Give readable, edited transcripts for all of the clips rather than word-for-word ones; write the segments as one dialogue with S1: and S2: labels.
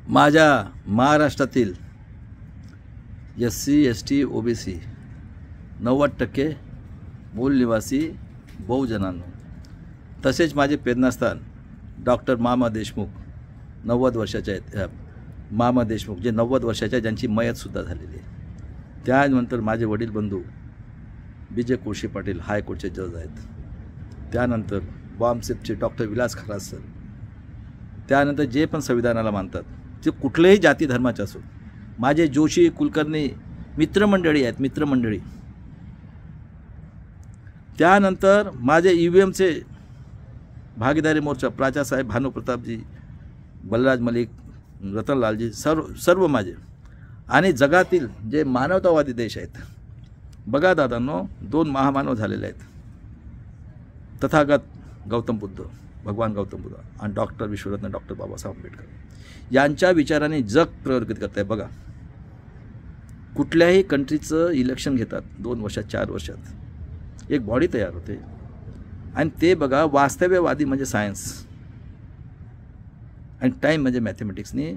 S1: माझ्या महाराष्ट्रातील SC ST OBC 90% मूल निवासी बहुजनांनो, तसेच माझे प्रेरणास्थान डॉक्टर मामा देशमुख 90 वर्षाचे आहेत. मामा देशमुख जे 90 वर्षाचे, ज्यांची मयतसुद्धा झालेली आहे. त्यानंतर माझे वडील बंधू विजय कोळशे पाटील हायकोर्टचे जज आहेत. त्यानंतर बॉम्बसेफचे डॉक्टर विलास खरास सर. त्यानंतर जे पण संविधानाला मानतात, ते कुठल्याही जाती धर्माचे असो, माझे जोशी कुलकर्णी मित्रमंडळी आहेत, मित्रमंडळी. त्यानंतर माझे EVMचे भागीदारी मोर्चा प्राचासाहेब भानुप्रतापजी, बलराज मलिक, रतनलालजी, सर्व माझे. आणि जगातील जे मानवतावादी देश आहेत, बघा दादांनो, 2 महामानव झालेले आहेत, तथागत गौतम बुद्ध, भगवान गौतम बुद्ध आणि डॉक्टर विश्वरत्न डॉक्टर बाबासाहेब आंबेडकर. यांच्या विचाराने जग प्रगती करत आहे. बघा, कुठल्याही कंट्रीचं इलेक्शन घेतात 2 वर्षात 4 वर्षात एक बॉडी तयार होते. आणि ते बघा, वास्तव्यवादी म्हणजे सायन्स आणि टाईम म्हणजे मॅथमॅटिक्सनी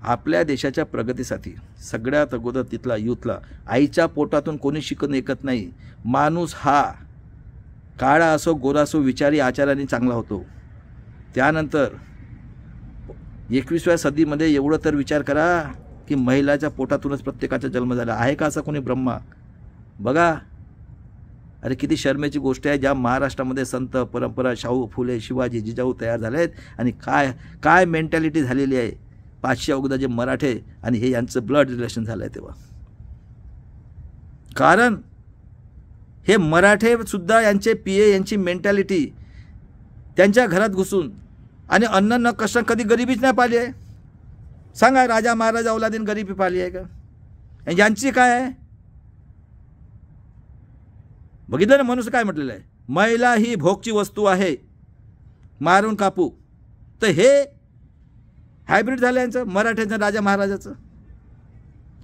S1: आपल्या देशाच्या प्रगतीसाठी सगळ्यात अगोदर तिथला यूथला, आईच्या पोटातून कोणी शिकून ऐकत नाही. माणूस हा काळा असो गोरा असो विचारी आचाराने चांगला होतो. त्यानंतर 21व्या सदीमध्ये एवढं तर विचार करा की महिलाच्या पोटातूनच प्रत्येकाचा जन्म झाला आहे का असा कोणी ब्रह्मा? बघा, अरे किती शर्मेची गोष्ट आहे. ज्या महाराष्ट्रामध्ये संत परंपरा, शाहू फुले, शिवाजी, जिजाऊ तयार झाले आहेत, आणि काय काय मेंटॅलिटी झालेली आहे. 500 अगोदर जे मराठे आणि हे यांचं ब्लड रिलेशन झालं आहे तेव्हा. कारण हे मराठे सुद्धा यांचे PA यांची मेंटॅलिटी त्यांच्या घरात घुसून, आणि अन्न न कष्ट कधी गरिबीच नाही पाळली आहे. सांगा, राजा महाराजा औलादीन गरिबी पाळली आहे का? यांची काय आहे? बघितलं ना, मनुष्य काय म्हटलेलं आहे, महिला ही भोगची वस्तू आहे, मारून कापू. तर हे हायब्रिड झालं यांचं, मराठ्यांचं, राजा महाराजाचं.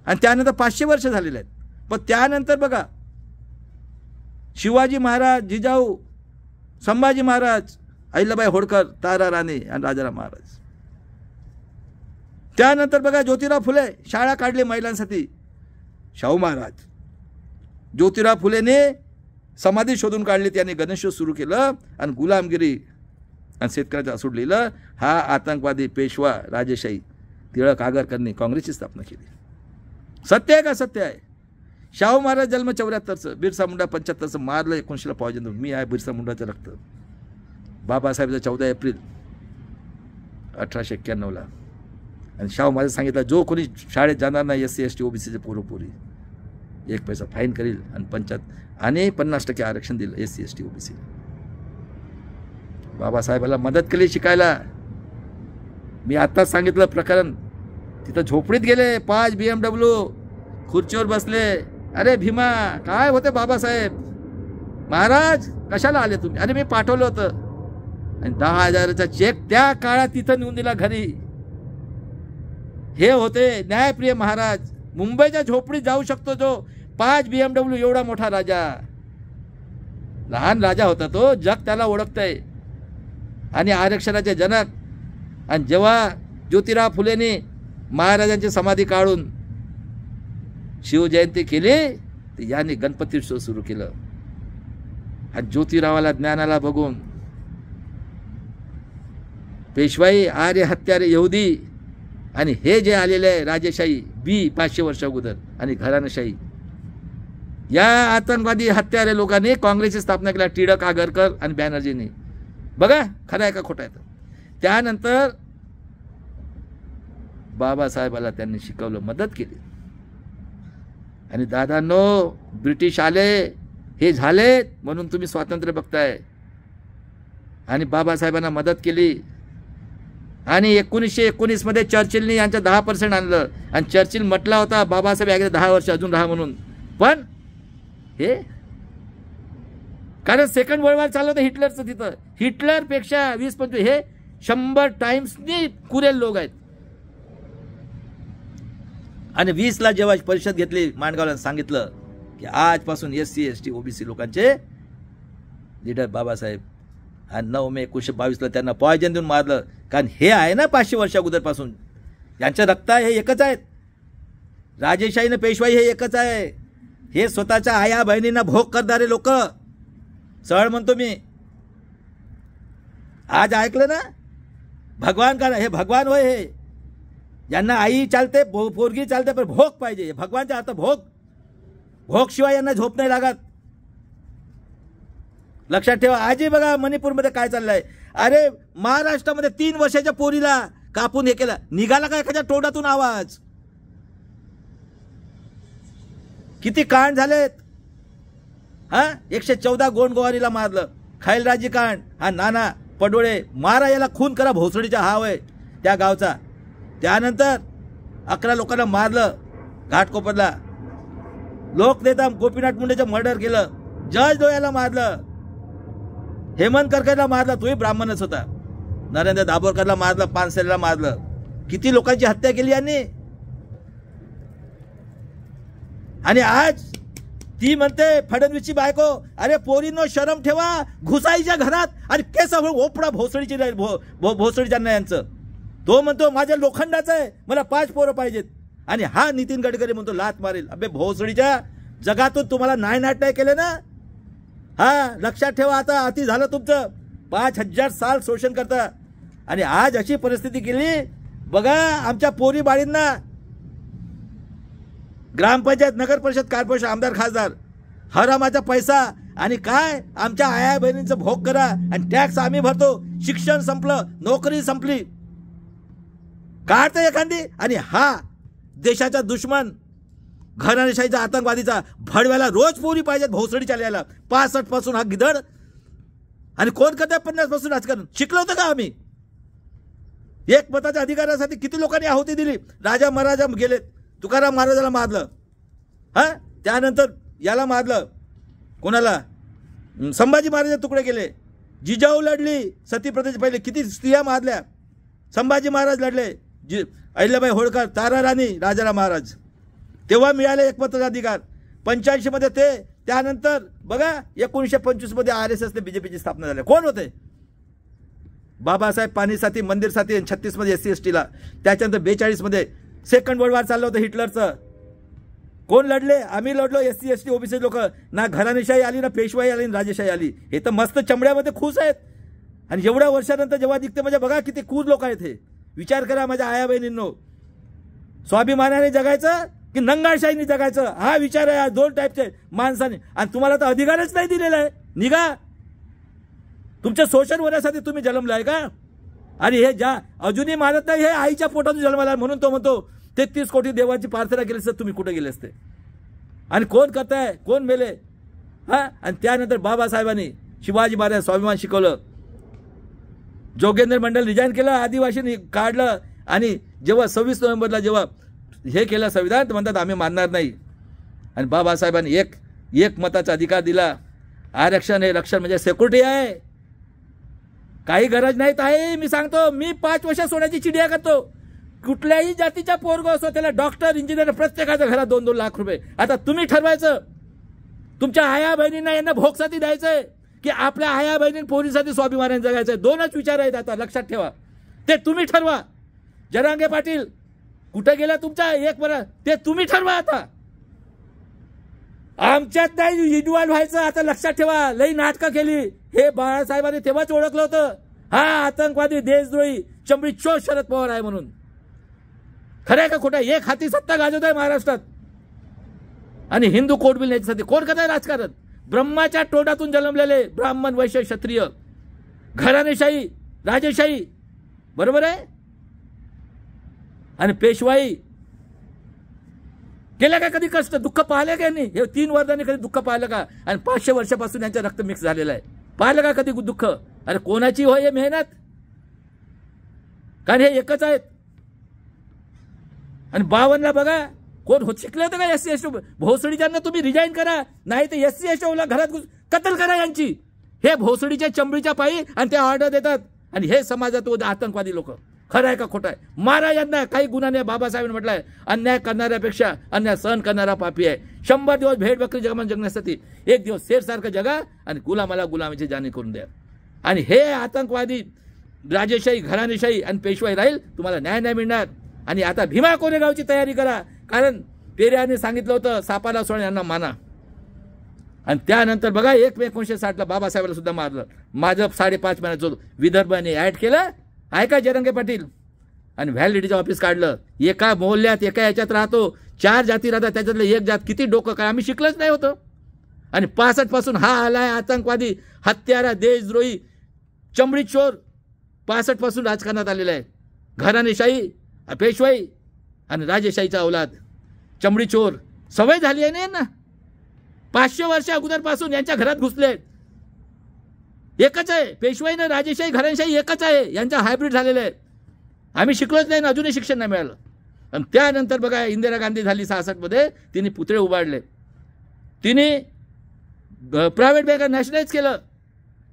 S1: आणि त्यानंतर 500 वर्ष झालेले आहेत. पण त्यानंतर बघा, शिवाजी महाराज, जिजाऊ, संभाजी महाराज, अहिल्याबाई होळकर, तारा राणी आणि राजाराम महाराज. त्यानंतर बघा, ज्योतिराव फुले शाळा काढली महिलांसाठी. शाहू महाराज, ज्योतिराव फुलेने समाधी शोधून काढली, त्याने गणेशोत्सव सुरू केलं आणि गुलामगिरी आणि शेतकऱ्याचं असूड लिहिलं. हा आतंकवादी पेशवा राजेशाही टिळक आगरकरांनी काँग्रेसची स्थापना केली. सत्य आहे का? सत्य आहे. शाहू महाराज जन्म 74चं, बिरसा मुंडा 75चं, मारलं 1900ला पावजन. मी आहे बिरसा मुंडाचं रक्त. बाबासाहेबचं 14 एप्रिल 1891ला. आणि शाहू महाराज सांगितलं, जो कोणी शाळेत जाणार नाही SC ST OBCचे पोरोपोरी 1 पैसा फाईन करील. आणि 50% आरक्षण दिलं SC ST OBC. बाबासाहेबाला मदत केली शिकायला. मी आत्ताच सांगितलं प्रकरण. तिथं झोपडीत गेले, 5 BMW खुर्चीवर बसले. अरे भीमा, काय होते बाबासाहेब? महाराज कशाला आले तुम्ही? अरे मी पाठवलं होतं. आणि 10,000चा चेक त्या काळात तिथं नेऊन दिला घरी. हे होते न्यायप्रिय महाराज. मुंबईच्या झोपडीत जाऊ शकतो जो 5 BMW एवढा मोठा राजा. लहान राजा होता तो, जग त्याला ओळखतंय. आणि आरक्षणाचे जनक. आणि जेव्हा ज्योतिराव फुलेने महाराजांची समाधी काढून शिवजयंती केली, तर यांनी गणपती उत्सव सुरू केलं. आणि ज्योतिरावाला, ज्ञानाला बघून पेशवाई, आर्य हत्यारे, यहुदी आणि हे जे आलेले आहे राजेशाही 500 वर्ष अगोदर आणि घराणेशाही, या आतंकवादी हत्यारे लोकांनी काँग्रेसची स्थापना केली. टिळक आगरकर आणि बॅनर्जींनी. बघा, खरं आहे का खोटं आहे? त्यानंतर बाबासाहेबाला त्यांनी शिकवलं, मदत केली. आणि दादांनो, ब्रिटिश आले, हे झाले म्हणून तुम्ही स्वातंत्र्य बघताय. आणि बाबासाहेबांना मदत केली. आणि 1919 मध्ये चर्चिलने यांच्या 10% आणलं. आणि चर्चिल म्हटला होता बाबासाहेब याकडे 10 वर्ष अजून राहा म्हणून. पण हे कारण सेकंड वर्ल्ड वॉर चाललं होतं हिटलरचं तिथं. हिटलरपेक्षा 20-25 हे 100 टाइम्सनी कुरेल लोक आहेत. आणि 20ला जेव्हा परिषद घेतली माणगावला, सांगितलं की आजपासून SC ST OBC लोकांचे लीडर बाबासाहेब. आणि 9 मे 1922ला त्यांना पॉयजन देऊन मारलं. कारण हे आहे ना 500 वर्ष अगोदरपासून यांचं रक्त आहे हे एकच आहेत. राजेशाही आणि पेशवाई हे एकच आहे. हे स्वतःच्या आया बहिणींना भोग करणारे लोक. सरळ म्हणतो मी. आज ऐकलं ना, भगवान का हे भगवान होय. हे यांना आई चालते, पोरगी चालते, पण भोग पाहिजे. भगवानच्या हातात भोग शिवाय यांना झोप नाही लागत. लक्षात ठेवा. आजही बघा मणिपूरमध्ये काय चाललंय. अरे महाराष्ट्रामध्ये 3 वर्षाच्या पोरीला कापून हे केलं. निघाला का एखाद्या तोंडातून आवाज. किती कांड झालेत. हा 114 गोंडगोवारीला मारलं. खैलराजी कांड. हा नाना पडोळे मारा, याला खून करा. भोसडीचा हाव आहे त्या गावचा. त्यानंतर 11 लोकांना मारलं घाटकोपरला. लोकनेता गोपीनाथ मुंडेचं मर्डर केलं. जज डोळ्याला मारलं. हेमंत करकरला मारलं, तोही ब्राह्मणच होता. नरेंद्र दाभोळकरला मारलं, पानसरेला मारलं. किती लोकांची हत्या केली यांनी. आणि आज ती म्हणते फडणवीसची बायको, अरे पोरींनो शरम ठेवा, घुसाईच्या घरात आणि केस ओपडा भोसडीची भोसडीच्या यांचं. तो म्हणतो माझ्या लोखंडाचं आहे, मला 5 पोरं पाहिजेत. आणि हा नितीन गडकरी म्हणतो लात मारेल. अबे भोसडीच्या जगातून तुम्हाला नाही केलं ना. हा लक्षात ठेवा. आता अति झालं तुमचं. 5000 साल शोषण करता आणि आज अशी परिस्थिती केली. बघा आमच्या पोरी बाळींना ग्रामपंचायत, नगर परिषद, कॉर्पोरेशन, आमदार, खासदार हरामाचा पैसा आणि काय आमच्या आया बहिणींचं भोग करा आणि टॅक्स आम्ही भरतो. शिक्षण संपलं, नोकरी संपली, काढतं एखादी. आणि हा देशाचा दुश्मन, घराणेशाहीचा, आतंकवादीचा भडव्याला रोज पोरी पाहिजेत भोसडी चालायला. 65 पासून हा गिधड. आणि कोण करताय 50 पासून राजकारण. शिकलो होतं का आम्ही. एक मताच्या अधिकारासाठी किती लोकांनी आहुती दिली. राजा महाराजा गेलेत. तुकाराम महाराजाला मारलं. हा त्यानंतर याला मारलं. कोणाला. संभाजी महाराज तुकडे केले. जिजाऊ लढली सतीप्रथेच्या पहिले. किती स्त्रिया मारल्या. संभाजी महाराज लढले. अहिल्याबाई होळकर, तारा राणी, राजाराम महाराज. तेव्हा मिळाले एकमताचा अधिकार. 85 मध्ये ते. त्यानंतर बघा 1925 मध्ये RSS ने BJPची स्थापना झाली. कोण होते. बाबासाहेब पाणीसाठी, मंदिरसाठी. 36 मध्ये SC ST ला. त्याच्यानंतर 42 मध्ये सेकंड वर्ल्ड वॉर चाललं होतं हिटलरचं. कोण लढले. आम्ही लढलो. SC ST OBC लोक. ना घराणेशाही आली, ना पेशवाई आली, ना राजेशाही आली. हे तर मस्त चमड्यामध्ये खुश आहेत. आणि एवढ्या वर्षानंतर जेव्हा दिखते म्हणजे बघा किती खूज लोक आहेत हे. विचार करा माझ्या आया बहिणींनो. स्वाभिमानाने जगायचं की नंगाळशाहीने जगायचं, हा विचार आहे. 2 टाईपचे माणसाने. आणि तुम्हाला तर अधिकारच नाही दिलेला आहे. निघा. तुमचं शोषण होण्यासाठी तुम्ही जन्मलाय का. आणि हे ज्या अजूनही मानत नाही हे आईच्या पोटातून जन्माला. म्हणून तो म्हणतो 33 कोटी देवाची प्रार्थना केली असते तुम्ही कुठे गेले असते. आणि कोण करताय, कोण मेले. हा आणि त्यानंतर बाबासाहेबांनी शिवाजी महाराज स्वाभिमान शिकवलं. जोगेंद्र मंडल रिजाईन केलं, आदिवासींनी काढलं. आणि जेव्हा 26 नोव्हेंबरला जेव्हा हे केलं संविधान, तर म्हणतात आम्ही मानणार नाही. आणि बाबासाहेबांनी एक मताचा अधिकार दिला. आरक्षण हे रक्षण म्हणजे सिक्युरिटी आहे. काही गरज नाहीत आहे. मी सांगतो, मी 5 वर्ष सोन्याची चिडिया करतो. कुठल्याही जातीचा पोरगो असो त्याला डॉक्टर, इंजिनियर, प्रत्येकाच्या घरात 2-2 लाख रुपये. आता तुम्ही ठरवायचं तुमच्या आया बहिणींना यांना भोगसाठी द्यायचंय की आपल्या आया बहिणी पोरीसाठी स्वाभिमानाने जगायचंय. 2च विचार आहेत आता. लक्षात ठेवा. ते तुम्ही ठरवा. जरांगे पाटील कुठे गेला तुमचा एक बरं, ते तुम्ही ठरवा. आता आमच्यात नाही इन्व्हॉल्व व्हायचं. आता लक्षात ठेवा. लई नाटकं केली. हे बाळासाहेबांनी तेव्हाच ओळखलं होतं हा आतंकवादी, देशद्रोही, चमडी चोर शरद पवार आहे म्हणून. खरं आहे का खोटं. एक हाती सत्ता गाजवत आहे महाराष्ट्रात. आणि हिंदू कोड बिल याच्यासाठी कोण करत आहे राजकारण. ब्रह्माच्या तोंडातून जन्मलेले ब्राह्मण, वैश्य, क्षत्रिय, घराणेशाही, राजेशाही. बरोबर आहे. आणि पेशवाई केलं का कधी कष्ट, दुःख पाहिलं का यांनी. हे 3 वर्षांनी कधी दुःख पाहिलं का. आणि 500 वर्षापासून यांचं रक्त मिक्स झालेलं आहे. पाहिलं का कधी दुःख. अरे कोणाची होय हे मेहनत. कारण हे एकच आहेत. आणि 52ला बघा कोण शिकले होते का. SC ST भोसडीच्यांना तुम्ही रिजाईन करा, नाही तर SC ST ला घरात कत्ल करा यांची. हे भोसडीच्या चमडीच्या पायी. आणि ते ऑर्डर देतात. आणि हे समाजात आतंकवादी लोक. खरं आहे का खोटं आहे. महाराज यांना काही गुन्हा नाही. बाबासाहेबांनी म्हटलंय अन्याय करणाऱ्यापेक्षा अन्याय सहन करणारा पापी आहे. 100 दिवस भेड बकरी जगण्यासाठी 1 दिवस शेरसारखं जगा आणि गुलामाला गुलामीची जाणी करून द्या. आणि हे आतंकवादी, राजेशाही, घराणेशाही आणि पेशवाई राहील, तुम्हाला न्याय नाही मिळणार. आणि आता भीमा कोरेगावची तयारी करा, कारण पेरियारने सांगितलं होतं सापाला सोडा यांना माना. आणि त्यानंतर बघा 1 मे 1960ला बाबासाहेबांना सुद्धा मारलं. माझं 5.5 महिन्याचं विदर्भाने ॲड केलं, ऐका जरंगे पाटील, आणि व्हॅलिडिटीचं ऑफिस काढलं. एका मोहल्ल्यात एका याच्यात राहतो, 4 जाती राहतात, त्याच्यातलं एक जात किती डोकं काय आम्ही शिकलंच नाही होतं. आणि 65 पासून हा आलाय आतंकवादी, हत्यारा, देशद्रोही, चमडी चोर 65 पासून राजकारणात आलेला आहे. घराणेशाही, पेशवाई आणि राजेशाहीचा औलाद, चमडी चोर, सवय झाली आहे ना. 500 वर्ष अगोदरपासून यांच्या घरात घुसले. एकच आहे पेशवाई ना राजेशाही, घराणेशाही एकच आहे, यांचा हायब्रिड झालेलं आहे. आम्ही शिकलोच नाही ना, अजूनही शिक्षण नाही मिळालं. आणि त्यानंतर बघा इंदिरा गांधी झाली 66मध्ये, तिने पुतळे उभारले, तिने प्रायव्हेट बँका नॅशनलाइज केलं,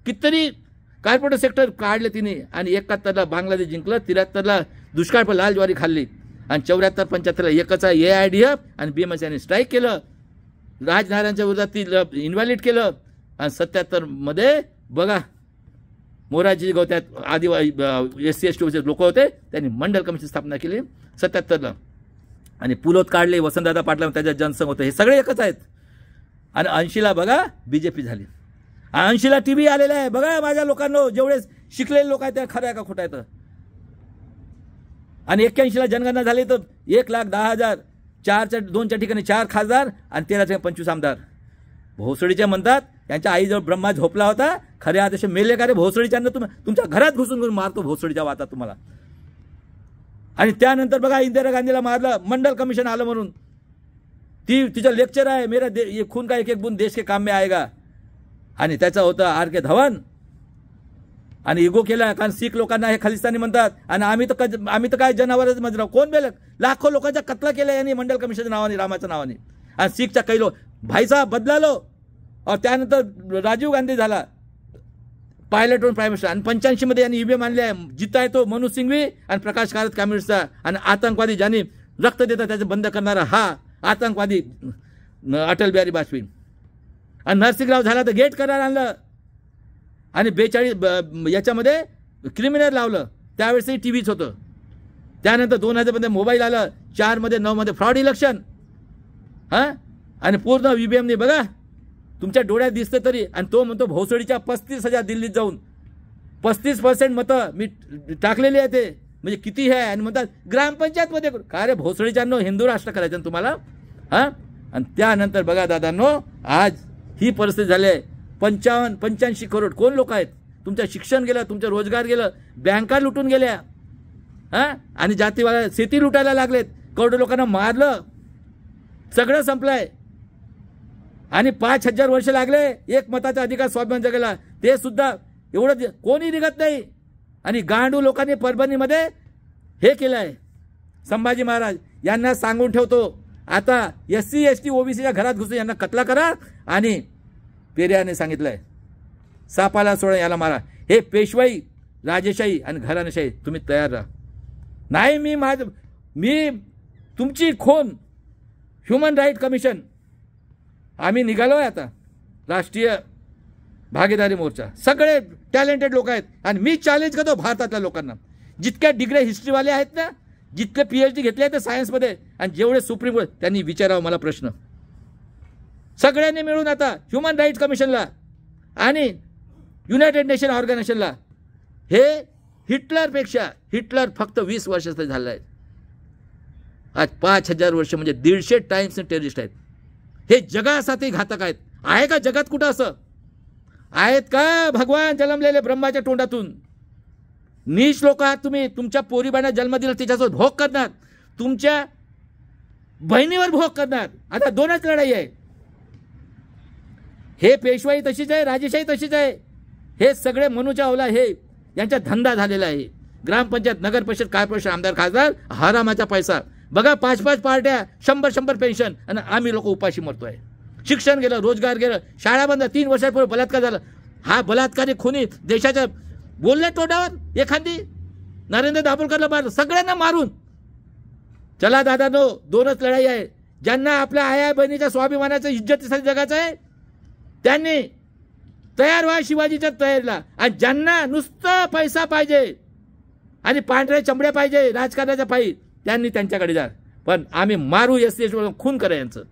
S1: कितीतरी कॉर्पोरेट सेक्टर काढले तिने. आणि 71ला बांगलादेश जिंकलं, 73ला दुष्काळ पण लाल ज्वारी खाल्ली, आणि 74-75ला एकच आहे AIDF आणि BMS यांनी स्ट्राईक केलं, राजनारायणच्या विरोधात ती इन्व्हॅलिड केलं. आणि 77मध्ये बघा मोरारजी गवत्यात आदिवासी SC ST लोक होते, त्यांनी मंडल कमिशन स्थापना केली 77ला. आणि पुलोत काढले वसंतदादा पाटला, त्याच्यात जनसंघ होतं, हे सगळे एकच आहेत. आणि 80ला बघा BJP झाली, 80ला TB आलेला आहे. बघा माझ्या लोकांना, जेवढे शिकलेले लोक आहेत त्या खरं आहे का खोटं आहे. आणि 81ला जनगणना झाली तर 1,10,000, 2च्या ठिकाणी 4 खासदार आणि 13-25 आमदार. भोसडीचे म्हणतात यांच्या आईजवळ ब्रह्मा झोपला होता, खरे आदेश मेले का रे भोसडीच्यांना, तुमच्या घरात घुसून मारतो भोसडीच्या वातात तुम्हाला. आणि त्यानंतर बघा इंदिरा गांधीला मारलं, मंडल कमिशन आलं म्हणून. तिचं लेक्चर आहे मेरा ये खून का एक एक बूंद देश के काम में आएगा. आणि त्याचा होता RK धवन. आणि इगो केला, कारण शीख लोकांना हे खालिस्तानी म्हणतात, आणि आम्ही तर काय जनावरच म्हणजे कोण बेल, लाखो लोकांच्या कत्ल केल्या यांनी मंडल कमिशनच्या नावाने, रामाच्या नावाने. आणि शीखच्या काही लोक भाईसाहेब बदला लो. और त्यानंतर राजीव गांधी झाला पायलट वन प्राईम मिनिस्टर. आणि 85मध्ये यांनी EVM आणले आहे, जिता आहे तो मनोज सिंघवी आणि प्रकाश कारात कम्युनिस्टचा. आणि आतंकवादी ज्यांनी रक्त देतात त्याचे बंद करणारा हा आतंकवादी अटल बिहारी वाजपेयी. आणि नरसिंगराव झाला तर गेट करार आणलं, आणि 42 याच्यामध्ये क्रिमिनल लावलं, त्यावेळेसही TVच होतं. त्यानंतर 2000मध्ये मोबाईल आलं, 4मध्ये 9मध्ये फ्रॉड इलेक्शन. हां, आणि पूर्ण EVMने बघा तुमच्या डोळ्यात दिसतं तरी. आणि तो म्हणतो भोसडीच्या 35,000 दिल्लीत जाऊन 35% मतं मी टाकलेली आहे, ते म्हणजे किती आहे. आणि म्हणतात ग्रामपंचायतमध्ये का रे भोसडीच्यांनो, हिंदू राष्ट्र करायचं तुम्हाला. हां, आणि त्यानंतर बघा दादांनो, आज ही परिस्थिती झाली आहे. 85 करोड कोण लोक आहेत, तुमचं शिक्षण गेलं, तुमचं रोजगार गेलं, बँका लुटून गेल्या. हां, आणि जातीवाला शेती लुटायला लागलेत, करोडो लोकांना मारलं, सगळं संपलंय. आणि 5,000 वर्ष लागले एक मताचा अधिकार स्वाभिमान जगायला, ते सुद्धा एवढं कोणी निघत नाही. आणि गांडू लोकांनी परभणीमध्ये हे केलं आहे. संभाजी महाराज यांना सांगून ठेवतो, आता SC ST OBCच्या घरात घुसून यांना कत्ला करा. आणि पेरियारने सांगितलंय सापाला सोडा याला मारा. हे पेशवाई, राजेशाही आणि घराणेशाही तुम्ही तयार राहा. नाही मी तुमची खून, ह्युमन राईट कमिशन, आम्ही निघालोय आता राष्ट्रीय भागीदारी मोर्चा, सगळे टॅलेंटेड लोक आहेत. आणि मी चॅलेंज करतो भारतातल्या लोकांना, जितक्या डिग्री हिस्ट्रीवाले आहेत ना, जितके PhD घेतले आहेत सायन्समध्ये, आणि जेवढे सुप्रीम कोर्ट, त्यांनी विचारावं मला प्रश्न. सगळ्यांनी मिळून आता ह्युमन राईट्स कमिशनला आणि युनायटेड नेशन ऑर्गनायझेशनला, हे हिटलर फक्त 20 वर्षाचा झाला आहे. आज 5,000 वर्ष म्हणजे 150 टाइम्स टेररिस्ट आहेत. हे जगासाठी घातक आहेत. आहे का जगात कुठं असं आहेत का? भगवान जन्मलेले ब्रह्माच्या तोंडातून. नीच लोक आहात तुम्ही. तुमच्या पोरीबाईंना जन्म दिला, तिच्यासोबत भोग करणार, तुमच्या बहिणीवर भोग करणार. आता 2च लढाई आहे. हे पेशवाई तशीच आहे, राजेशाही तशीच आहे. हे सगळे मनुच्या अवला, हे यांचा धंदा झालेला आहे. ग्रामपंचायत, नगर परिषद, कॉर्पोरेशन, आमदार, खासदार, हरामाचा पैसा. बघा 5-5 पार्ट्या, 100 पेन्शन, आणि आम्ही लोक उपाशी मरतोय. शिक्षण गेलं, रोजगार गेलं, शाळा बंद. 3 वर्षापूर्वी बलात्कार झाला. हा बलात्कारी खुनी देशाच्या बोलल्या तोंडावर एखादी नरेंद्र दाभोलकरला मारलं, सगळ्यांना मारून. चला दादानो, 2च लढाई आहे. ज्यांना आपल्या आया बहिणीच्या स्वाभिमानाचं, इज्जतीसाठी जगाचं आहे, त्यांनी तयार व्हा शिवाजीच्या तयारीला. आणि ज्यांना नुसतं पैसा पाहिजे आणि पांढऱ्या चमड्या पाहिजे राजकारणाच्या पायी,
S2: त्यांनी त्यांच्याकडे जा, पण आम्ही मारू एस खून करा यांचं.